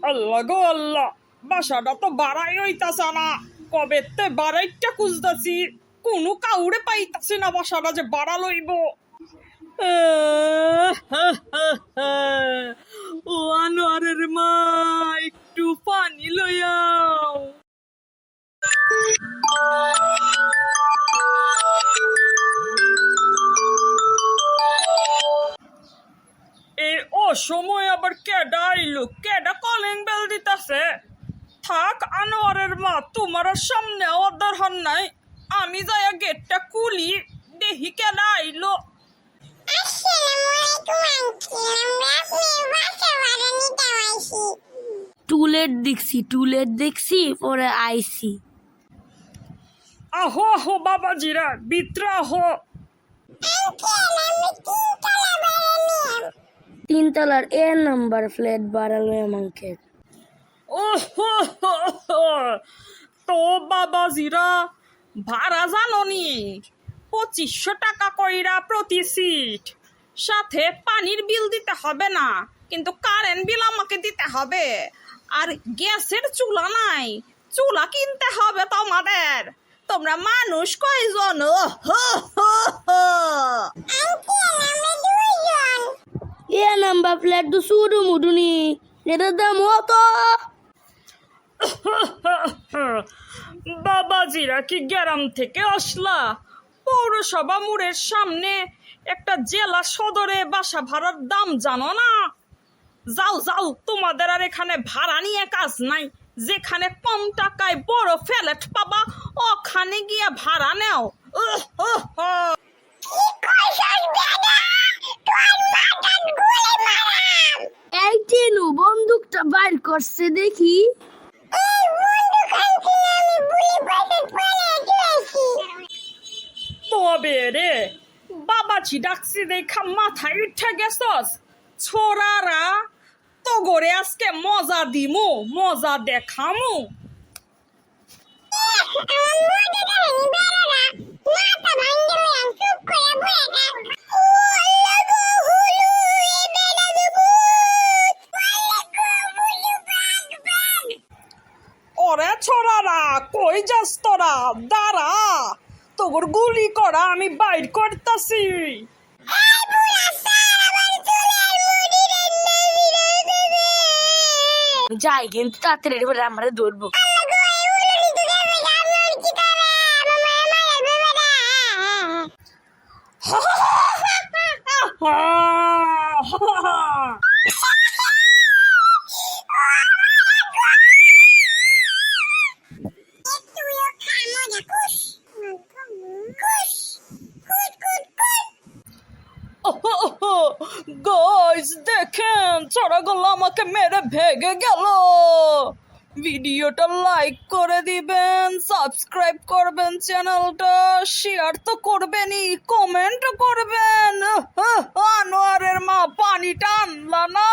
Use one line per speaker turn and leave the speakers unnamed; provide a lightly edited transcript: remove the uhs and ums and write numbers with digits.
আল্লাহ গো আল্লাহ, বাসাটা তো বাড়াই হইতাছে না। কবেতে বাড়াইটা খুঁজতাছি, কোনো কাউরে পাইতাছি না বাসাটা যে বাড়া লইব। ও আনোয়ারের মা, একটু পানি লইয়াও। ও সময় আবার কেডা আইলো, কেডা কলিং বেল দিতাছে। থাক আনোয়ারের মা, তোমার সামনে আওয়ার দরকার নাই, আমি যাইয়া গেটটা খুলি, দেখি কেডা আইলো।
টুলেট দেখছি পরে আইছি।
আহো আহো বাবাজিরা, বিত্রা আহো।
3 তলার নাম্বার ফ্ল্যাট বাড়ালো আমাকে।
ও তো বাবাজিরা, ভাড়া জানোনি 2500 টাকা কইরা প্রতি সিট, সাথে পানির বিল দিতে হবে না, কিন্তু কারেন্ট বিল আমাকে দিতে হবে। আর গ্যাসের চুলা নাই, চুলা কিনতে হবে তোমাদের। তোমরা মানুষ কয়জন?
নাম্বার ফ্ল্যাট তো শুরু মুডুনি, এটার দাম অত।
বাবাজিরা কি গ্রাম থেকে আসলা? পৌরসভা মোড়ের সামনে একটা জেলা সদরে বাসা ভাড়ার দাম জানো না? যাও যাও, তোমাদের আর এখানে ভাড়া নিয়ে কাজ নাই। যেখানে কম টাকায় বড় ফ্ল্যাট পাবা, ওখানে গিয়ে ভাড়া নেও।
এই টেনু বন্দুকটা বাইর করছে দেখি।
তবে রে বাবাজি ডাকছি দেখা মাথায় উঠে গেছস। ছোড়ারা তো গড়ে আজকে মজা দিমু, মজা দেখামু। ওরে ছোড়ারা, কই যাস তোরা? দাঁড়া, তোর গুলি করা আমি বাইর করতাছি।
যাই কিন্তু তাড়াতাড়ি এবারে আমরা ধরবো।
গাইস দেখেন, চড়াগুলো আমাকে মেরে ভেগে গেল। ভিডিওটা লাইক করে দিবেন, সাবস্ক্রাইব করবেন চ্যানেলটা, শেয়ার তো করবেনই, কমেন্ট করবেন। আনোয়ারের মা পানিটা আনলা না।